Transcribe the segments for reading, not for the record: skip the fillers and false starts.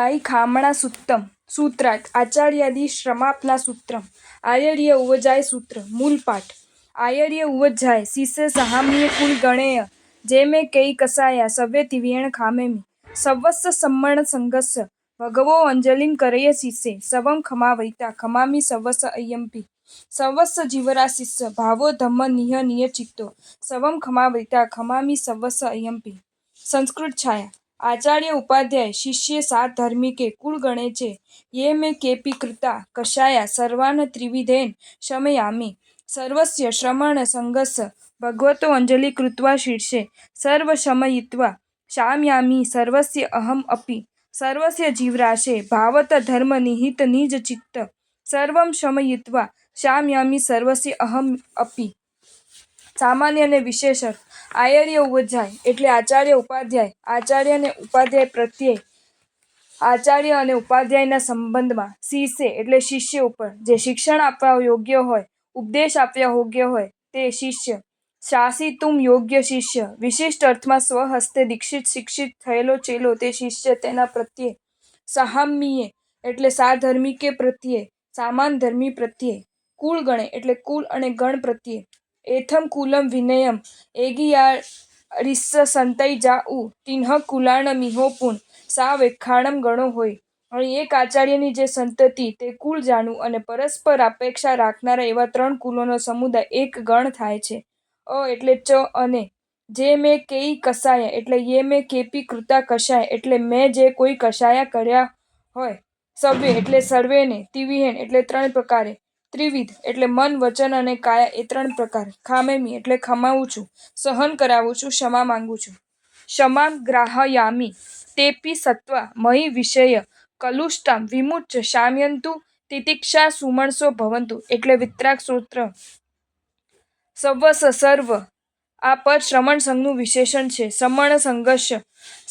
आचार्याय खामणा सूत्रम सूत्रार्थ आचार्यादि श्रमापना सूत्रम आयर्य उवजाय सूत्र मूल पाठ आयर्य उवजाय शिष्य सहाम्य कुल गणेय जे में कई कसाया सव्य तिव्यण खामेमी सवस्स सम्मण संगस्य भगवो अंजलिम करय शिष्य सवम खमावैता खमामी सवस्स अय्यम्पि सवस्स जीवरा शिष्य भावो धम्म निह निय चित्तो सवम खमावैता खमामी सवस्स अय्यम्पि। संस्कृत छाया आचार्य उपाध्याय शिष्य सात धर्मिके कुल गणे चे ये में केपि कृता कषाया सर्वान् त्रिविधेन शमयामि सर्वस्य श्रमण संगस्य भगवतो अंजलि कृत्वा शीर्षे सर्व शमयित्वा शाम्यामि सर्वस्य अहम अपि सर्वस्य जीवराशे भावत धर्म निहित निज चित्त सर्वं शमयित्वा शाम्यामि सर्वस्य अहम अपि। सामान्य અને વિશેષ આયર્ય ઉપાધ્યાય એટલે આચાર્ય ઉપાધ્યાય આચાર્ય અને ઉપાધ્યાય પ્રત્યે આચાર્ય અને ઉપાધ્યાયના સંબંધમાં શિષ્ય એટલે શિષ્ય ઉપર જે શિક્ષણ આપવા યોગ્ય હોય ઉપદેશ આપ્યા યોગ્ય હોય તે શિષ્ય શાસિતુમ યોગ્ય શિષ્ય વિશિષ્ટ અર્થમાં સ્વહસ્તે દીક્ષિત શિક્ષિત થયેલો ચેલો તે શિષ્ય તેના પ્રત્યે સહામ્યે એટલે સાધર્મિકે પ્રત્યે સામાન ધર્મી પ્રત્યે કુળ ગણે એટલે કુલ અને ગણ પ્રત્યે એથમ કુલમ વિનયમ એગિયારિસ્સ સંતઈ જાઉ તિન્હ કુલાણ મિહોપુન સા વેખાણમ ગણો હોય. અહીં એક આચાર્યની જે સંતતિ તે કુલ જાણવું અને પરસ્પર અપેક્ષા રાખનારા એવા ત્રણ કુલોનો સમુદાય એક ગણ થાય છે. એટલે ચ અને જે મેં કેઈ કસાયા એટલે યે મેં કેપી કૃતા કષાય એટલે મેં જે કોઈ કષાયા કર્યા હોય સવ્ય એટલે સર્વેને તિવિહેન એટલે ત્રણ પ્રકારે ત્રિવિધ એટલે મન વચન અને કાયા એ ત્રણ પ્રકાર ખામેમી એટલે ખમાવું છું સહન કરાવું છું ક્ષમા માંગુ છું. ક્ષમામ ગ્રાહયામી તેપી સત્વા મહી વિષય કલુષ્ટામ વિમુચ્ય શામ્યંતુ તિતિક્ષા સુમણસો ભવંતુ એટલે વિતરાગ સૂત્ર. સવસ સર્વ આ પદ શ્રમણ સંઘનું વિશેષણ છે. શ્રમણ સંઘર્ષ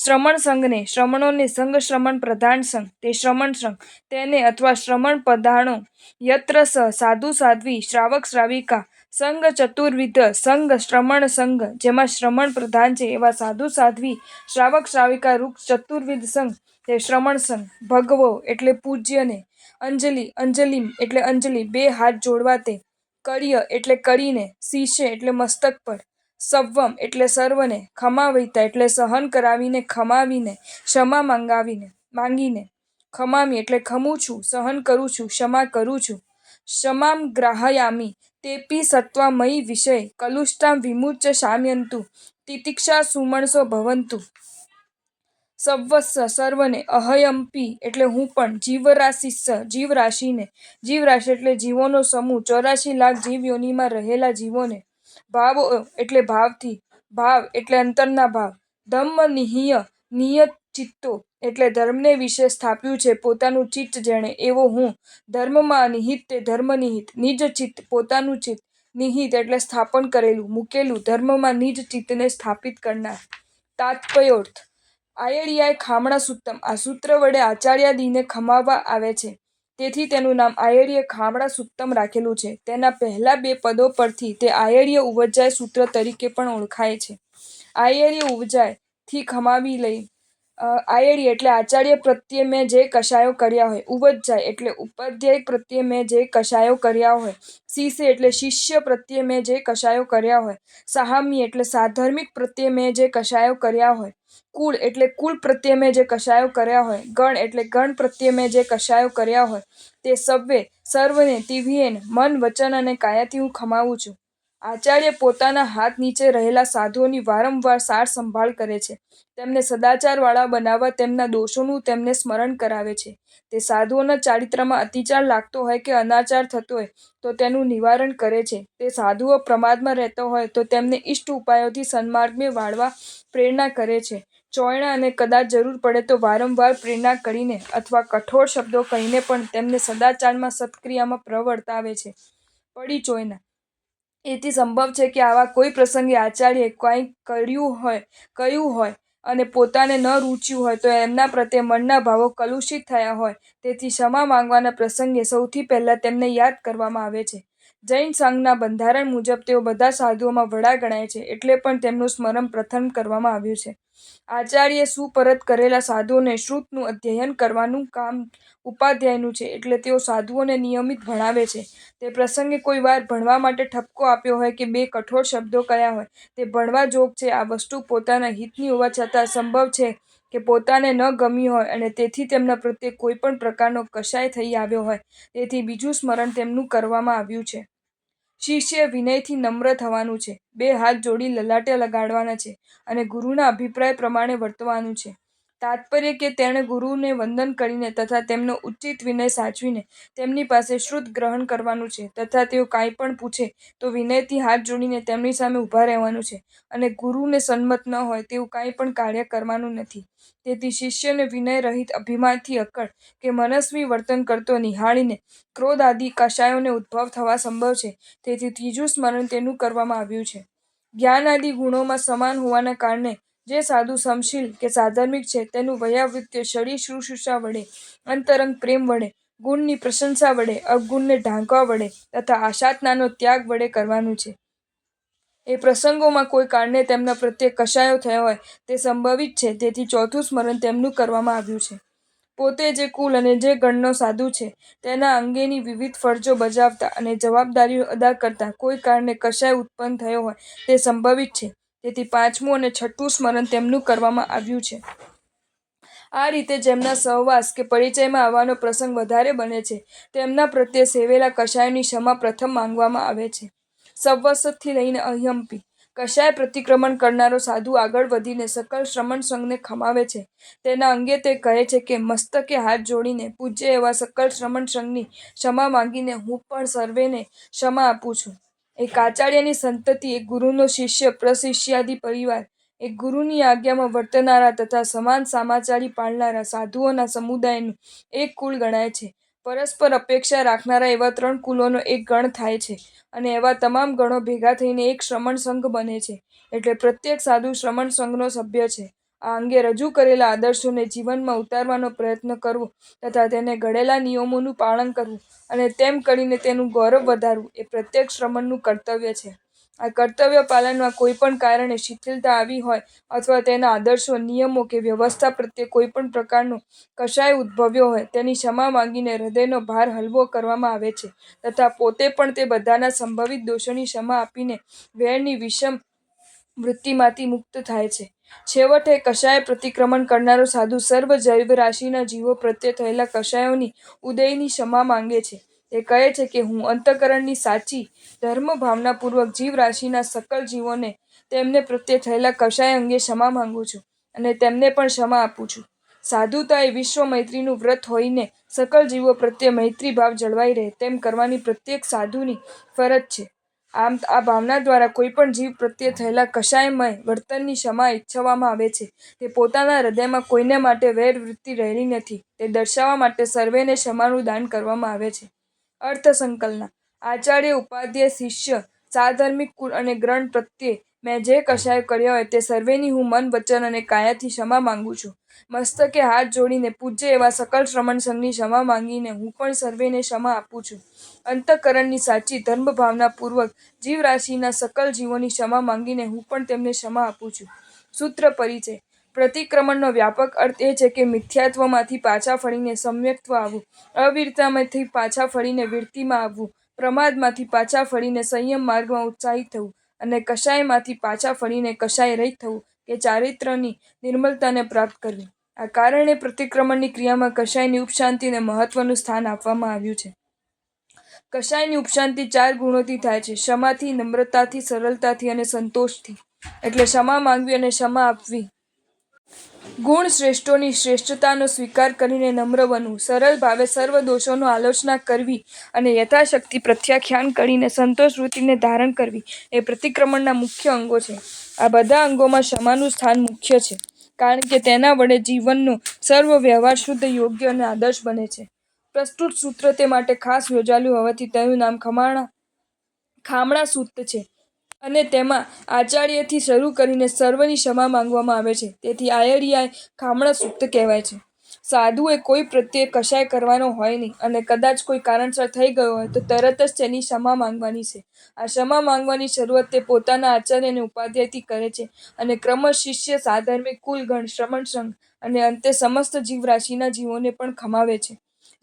શ્રમણ સંઘને શ્રમણોને સંઘ શ્રમણ પ્રધાન સંઘ તે શ્રમણ સંઘ તેને અથવા શ્રમણ પધાણો યત્ર સ સાધુ સાધ્વી શ્રાવક શ્રાવિકા સંઘ ચતુર્વિધ સંઘ શ્રમણ સંઘ જેમાં શ્રમણ પ્રધાન છે એવા સાધુ સાધ્વી શ્રાવક શ્રાવિકા રૂપ ચતુર્વિધ સંઘ તે શ્રમણ સંઘ. ભગવો એટલે પૂજ્યને અંજલિ અંજલિમ એટલે અંજલિ બે હાથ જોડવા તે કર્ય એટલે કરીને શીશે એટલે મસ્તક પર સવ્વમ એટલે સર્વને ખમાવૈતા એટલે સહન કરાવીને ખમાવીને ક્ષમા માંગીને ખમામી એટલે ખમું છું સહન કરું છું ક્ષમા કરું છું. ક્ષમામ ગ્રાહયામી તેપી સત્વામયી વિષય કલુષ્ટામ વિમુચ્ય શામ્યંતુ તિતિક્ષા સુમણસો ભવંતુ. સવસ્સ સર્વને અહયંપી એટલે હું પણ જીવરાશિસ્સ જીવરાશિને જીવરાશિ એટલે જીવોનો સમૂહ 84 લાખ જીવ યોનિમાં રહેલા જીવોને ભાવો એટલે ભાવથી ભાવ એટલે અંતરના ભાવ ધમ્મ નિયત ચિત્તો એટલે ધર્મને વિશે સ્થાપ્યું છે પોતાનું ચિત્ત જેણે એવો હું ધર્મમાં નિહિત તે ધર્મ નિહિત નિજ ચિત્ત પોતાનું ચિત્ત નિહિત એટલે સ્થાપન કરેલું મૂકેલું ધર્મમાં નિજ ચિત્તને સ્થાપિત કરનાર. તાત્પર્યોર્થ આયર્યાય ખામણા સૂત્તમ આ સૂત્ર વડે આચાર્યાદિને ખમાવવા આવે છે તેથી તેનું નામ આયર્ય ખામણા સૂત્તમ રાખેલું છે. તેના પહેલા બે પદો પરથી તે આયર્ય ઉવજાય સૂત્ર તરીકે પણ ઓળખાય છે. આયર્ય ઉવજાય થી ખમાવી લઈ આયર્ય એટલે આચાર્ય પ્રત્યે મેં જે કશાયો કર્યા હોય ઉવજાય એટલે ઉપાધ્યાય પ્રત્યે મેં જે કશાયો કર્યા હોય શિષ્ય એટલે શિષ્ય પ્રત્યે મેં જે કશાયો કર્યા હોય સહામ્ય એટલે સાધર્મિક પ્રત્યે મેં જે કશાયો કર્યા હોય કુળ એટલે કુલ પ્રત્યે મેં જે કશાયો કર્યા હોય ગણ એટલે ગણ પ્રત્યે મેં જે કશાયો કર્યા હોય તે સર્વને તિવ્યેન મન વચન અને કાયાથી હું ખમાવું છું. આચાર્ય પોતાના હાથ નીચે રહેલા સાધુઓની વારંવાર સાર સંભાળ કરે છે. તેમને સદાચારવાળા બનાવવા તેમના દોષોનું તેમને સ્મરણ કરાવે છે. તે સાધુઓના ચારિત્રમાં અતિચાર લાગતો હોય કે અનાચાર થતો હોય તો તેનું નિવારણ કરે છે. તે સાધુઓ પ્રમાદમાં રહેતો હોય તો તેમને ઇષ્ટ ઉપાયોથી સન્માર્ગે વાળવા પ્રેરણા કરે છે. ચોયણા અને કદાચ જરૂર પડે તો વારંવાર પ્રેરણા કરીને અથવા કઠોર શબ્દો કહીને પણ તેમને સદાચારમાં સત્ક્રિયામાં પ્રવર્તાવે છે. પડી ચોયના એથી સંભવ છે કે આવા કોઈ પ્રસંગે આચાર્યએ કંઈક કહ્યું હોય અને પોતાને ન રૂચ્યું હોય તો એમના પ્રત્યે મનના ભાવો કલુષિત થયા હોય તેથી ક્ષમા માંગવાના પ્રસંગે સૌથી પહેલા તેમને યાદ કરવામાં આવે છે. જૈન સંઘના બંધારણ મુજબ તેઓ બધા સાધુઓમાં વડા ગણાય છે, એટલે પણ તેમનું સ્મરણ પ્રથમ કરવામાં આવ્યું છે. આચાર્યે સુપરત કરેલા સાધુઓને શ્રુતનું અધ્યયન કરવાનું કામ ઉપાધ્યાયનું છે, એટલે તેઓ સાધુઓને નિયમિત ભણાવે છે. તે પ્રસંગે કોઈ વાર ભણવા માટે ઠપકો આપ્યો હોય કે બે કઠોર શબ્દો કહ્યા હોય તે ભણવા જોગ છે. આ વસ્તુ પોતાના હિતની હોવા છતાં સંભવ છે કે પોતાને ન ગમી હોય અને તેથી તેમના પ્રત્યે કોઈ પણ પ્રકારનો કશાય થઈ આવ્યો હોય, તેથી બીજું સ્મરણ તેમનું કરવામાં આવ્યું છે. શિષ્ય વિનયથી નમ્ર થવાનું છે, બે હાથ જોડી લલાટે લગાડવાના છે અને ગુરુના અભિપ્રાય પ્રમાણે વર્તવાનું છે. તાત્પર્ય કે તેણે ગુરુને વંદન કરીને તથા તેમનો ઉચિત વિનય સાચવીને તેમની પાસે શ્રુત ગ્રહણ કરવાનું છે તથા તેઓ કાંઈ પણ પૂછે તો વિનયથી હાથ જોડીને તેમની સામે ઊભા રહેવાનું છે અને ગુરુને સંમત ન હોય તેવું કાંઈ પણ કાર્ય કરવાનું નથી. તેથી શિષ્યને વિનય રહિત, અભિમાનથી અક્કડ કે મનસ્વી વર્તન કરતો નિહાળીને ક્રોધ આદિ કશાયોને ઉદ્ભવ થવા સંભવ છે. તેથી ત્રીજું સ્મરણ તેનું કરવામાં આવ્યું છે. જ્ઞાન આદિ ગુણોમાં સમાન હોવાના કારણે જે સાધુ સમશીલ કે સાધર્મિક છે તેનું વૈયાવૃત્ય શરીર શુશ્રૂષા વડે, અંતરંગ પ્રેમ વડે, ગુણની પ્રશંસા વડે, અવગુણને ઢાંકવા વડે તથા આશાતનાનો ત્યાગ વડે કરવાનું છે. એ પ્રસંગોમાં કોઈ કારણે તેમના પ્રત્યે કશાયો થયો હોય તે સંભવિત છે. તેથી ચોથું સ્મરણ તેમનું કરવામાં આવ્યું છે. પોતે જે કુલ અને જે ગણનો સાધુ છે તેના અંગેની વિવિધ ફરજો બજાવતા અને જવાબદારીઓ અદા કરતા કોઈ કારણે કશાય ઉત્પન્ન થયો હોય તે સંભવિત છે. તેથી પાંચમું અને છઠ્ઠું સ્મરણ તેમનું કરવામાં આવ્યું છે. આ રીતે જેમના સહવાસ કે પરિચયમાં આવવાનો પ્રસંગ વધારે બને છે તેમના પ્રત્યે સેવેલા કશાયોની ક્ષમા પ્રથમ માંગવામાં આવે છે. સવ્વસતથી લઈને અહંપી કશાય પ્રતિક્રમણ કરનારો સાધુ આગળ વધીને સકલ શ્રમણ સંઘને ખમાવે છે. તેના અંગે તે કહે છે કે મસ્તકે હાથ જોડીને પૂજ્ય એવા સકલ શ્રમણ સંઘની ક્ષમા માંગીને હું પણ સર્વેને ક્ષમા આપું છું. એક આચાર્યની સંતતિ, એક ગુરુનો શિષ્ય પ્રશિષ્યાદિ પરિવાર, એક ગુરુની આજ્ઞામાં વર્તનારા તથા સમાન સામાચારી પાળનારા સાધુઓના સમુદાયનું એક કુલ ગણાય છે. પરસ્પર અપેક્ષા રાખનારા એવા 3 કુલોનો એક ગણ થાય છે અને એવા તમામ ગણો ભેગા થઈને એક શ્રમણ સંઘ બને છે. એટલે પ્રત્યેક સાધુ શ્રમણ સંઘનો સભ્ય છે. આ અંગે રજૂ કરેલા આદર્શોને જીવનમાં ઉતારવાનો પ્રયત્ન કરવો તથા તેને ઘડેલા નિયમોનું પાલન કરવું અને તેમ કરીને તેનું ગૌરવ વધારવું એ પ્રત્યેક શ્રમણનું કર્તવ્ય છે. આ કર્તવ્ય પાલનમાં કોઈ પણ કારણે શિથિલતા આવી હોય અથવા તેના આદર્શો, નિયમો કે વ્યવસ્થા પ્રત્યે કોઈ પણ પ્રકારનો કશાય ઉદ્ભવ્યો હોય તેની ક્ષમા માંગીને હૃદયનો ભાર હલવો કરવામાં આવે છે તથા પોતે પણ તે બધાના સંભવિત દોષોની ક્ષમા આપીને વેરની વિષમ વૃત્તિમાંથી મુક્ત થાય છે. છેવટે કશાય પ્રતિક્રમણ કરનારો સાધુ સર્વ જૈવરાશિના જીવો પ્રત્યે થયેલા કશાયોની ઉદયની ક્ષમા માંગે છે. તે કહે છે કે હું અંતઃકરણની સાચી ધર્મભાવનાપૂર્વક જીવરાશિના સકલ જીવોને તેમને પ્રત્યે થયેલા કશાય અંગે ક્ષમા માંગુ છું અને તેમને પણ ક્ષમા આપું છું. સાધુતા એ વિશ્વ મૈત્રીનું વ્રત હોઈને સકલ જીવો પ્રત્યે મૈત્રી ભાવ જળવાઈ રહે તેમ કરવાની પ્રત્યેક સાધુની ફરજ છે. આમ આ ભાવના દ્વારા કોઈ પણ જીવ પ્રત્યે થયેલા કશાયમય વર્તનની ક્ષમા ઈચ્છવામાં આવે છે. તે પોતાના હૃદયમાં કોઈને માટે વૈર વૃત્તિ રહેલી નથી તે દર્શાવવા માટે સર્વેને ક્ષમાનું દાન કરવામાં આવે છે. અર્થસંકલના આચાર્ય, ઉપાધ્યાય, શિષ્ય, સાધર્મિક કુળ અને ગ્રણ પ્રત્યે મેં જે કશાયો કર્યા હોય તે સર્વેની હું મન, વચન અને કાયાથી ક્ષમા માંગુ છું. મસ્તકે હાથ જોડીને પૂજ્ય એવા સકલ શ્રમણ સંઘની ક્ષમા માંગીને હું પણ સર્વેને ક્ષમા આપું છું. અંતઃકરણની સાચી ધર્મભાવનાપૂર્વક જીવરાશિના સકલ જીવોની ક્ષમા માંગીને હું પણ તેમને ક્ષમા આપું છું. સૂત્ર પરિચય પ્રતિક્રમણનો વ્યાપક અર્થ એ છે કે મિથ્યાત્વમાંથી પાછા ફરીને સમ્યક્ત્વ આવવું, અવીરતામાંથી પાછા ફરીને વીરતિમાં આવવું, પ્રમાદમાંથી પાછા ફરીને સંયમ માર્ગમાં ઉત્સાહિત થવું અને કશાયમાંથી પાછા ફરીને કશાય રહિત થવું કે ચારિત્ર્યની નિર્મલતાને પ્રાપ્ત કરવી. આ કારણે પ્રતિક્રમણની ક્રિયામાં કશાયની ઉપશાંતિને મહત્વનું સ્થાન આપવામાં આવ્યું છે. કશાયની ઉપશાંતિ 4 ગુણોથી થાય છે: ક્ષમાથી, નમ્રતાથી, સરળતાથી અને સંતોષથી. એટલે ક્ષમા માંગવી અને ક્ષમા આપવી. ગુણ શ્રેષ્ઠોની શ્રેષ્ઠતાનો સ્વીકાર કરીને નમ્ર બનવું, સરળ ભાવે સર્વ દોષોનો આલોચના કરવી અને યથાશક્તિ પ્રત્યાખ્યાન કરીને સંતોષ વૃત્તિને ધારણ કરવી એ પ્રતિક્રમણના મુખ્ય અંગો છે. આ બધા અંગોમાં ક્ષમાનું સ્થાન મુખ્ય છે, કારણ કે તેના વડે જીવનનો સર્વ વ્યવહાર શુદ્ધ, યોગ્ય અને આદર્શ બને છે. પ્રસ્તુત સૂત્ર તે માટે ખાસ યોજાયેલું હોવાથી તેનું નામ ખામણા સૂક્ત છે અને તેમાં આચાર્યથી શરૂ કરીને સર્વની ક્ષમા માંગવામાં આવે છે. તેથી આયર્યાય ખામણા સૂક્ત કહેવાય છે. સાધુએ કોઈ પ્રત્યે કશાય કરવાનો હોય નહીં અને કદાચ કોઈ કારણસર થઈ ગયો હોય તો તરત જ તેની ક્ષમા માંગવાની છે. આ ક્ષમા માંગવાની શરૂઆત તે પોતાના આચાર્ય અને ઉપાધ્યાયથી કરે છે અને ક્રમશ શિષ્ય, સાધર્મિક, કુલગણ, શ્રમણ સંઘ અને અંતે સમસ્ત જીવરાશિના જીવોને પણ ખમાવે છે.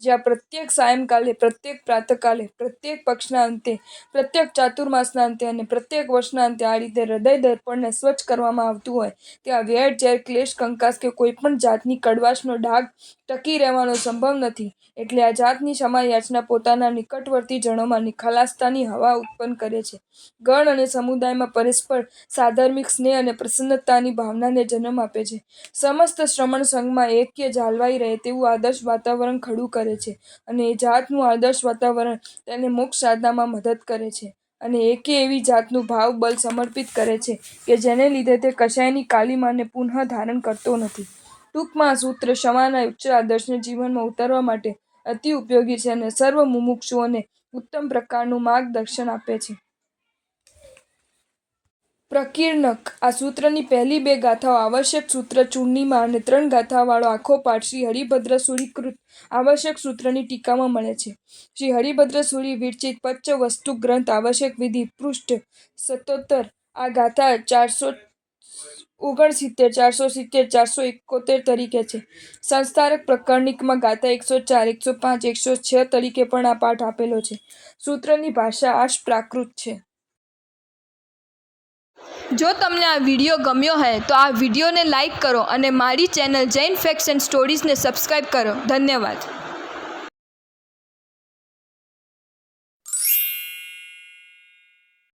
જ્યાં પ્રત્યેક સાયંકાલે, પ્રત્યેક પ્રાતઃકાલે, પ્રત્યેક પક્ષના અંતે, પ્રત્યેક ચાતુર્માસના અંતે અને પ્રત્યેક વર્ષના અંતે આ રીતે હૃદય દર્પણને સ્વચ્છ કરવામાં આવતું હોય ત્યાં વેર, ઝેર, ક્લેશ, કંકાસ કે કોઈ પણ જાતની કડવાશનો ડાઘ ટકી રહેવાનો સંભવ નથી. એટલે આ જાતની ક્ષમા યાચના પોતાના નિકટવર્તી જનોમાં નિખાલસતાની હવા ઉત્પન્ન કરે છે. ગણ અને સમુદાયમાં પરસ્પર સાધર્મિક સ્નેહ અને પ્રસન્નતાની ભાવનાને જન્મ આપે છે. સમસ્ત શ્રમણ સંઘમાં ઐક્ય જાળવાઈ રહે તેવું આદર્શ વાતાવરણ ખડું કરે છે અને એ જાતનું આદર્શ વાતાવરણ તેને મોક્ષ સાધનામાં મદદ કરે છે અને એકે એવી જાતનું ભાવ બળ સમર્પિત કરે છે કે જેને લીધે તે કશાયની કાલિમાને પુનઃ ધારણ કરતો નથી. ટૂંકમાં આ સૂત્ર ક્ષમાના ઉચ્ચ આદર્શને જીવનમાં ઉતારવા માટે અતિ ઉપયોગી છે અને સર્વ મુમુક્ષુઓને ઉત્તમ પ્રકારનું માર્ગદર્શન આપે છે. પ્રકીર્ણક. આ સૂત્રની પહેલી 2 ગાથાઓ આવશ્યક સૂત્ર ચૂર્ણિમા અને 3 ગાથાવાળો આખો પાઠ શ્રી હરિભદ્રસૂરીકૃત આવશ્યક સૂત્રની ટીકામાં મળે છે. શ્રી હરિભદ્રસૂરી વિરચિત પચ્ચવસ્તુ ગ્રંથ આવશ્યક વિધિ પૃષ્ઠ 77. આ ગાથા 469, 470, 471 તરીકે છે. સંસ્થારક પ્રકરણિકમાં ગાથા 104, 105, 106 તરીકે પણ આ પાઠ આપેલો છે. સૂત્રની ભાષા આશ પ્રાકૃત છે. જો તમને આ વિડીયો ગમ્યો હોય તો આ વિડીયોને લાઈક કરો અને મારી ચેનલ જૈન ફેક્ટ્સ એન્ડ સ્ટોરીઝને સબસ્ક્રાઈબ કરો. ધન્યવાદ.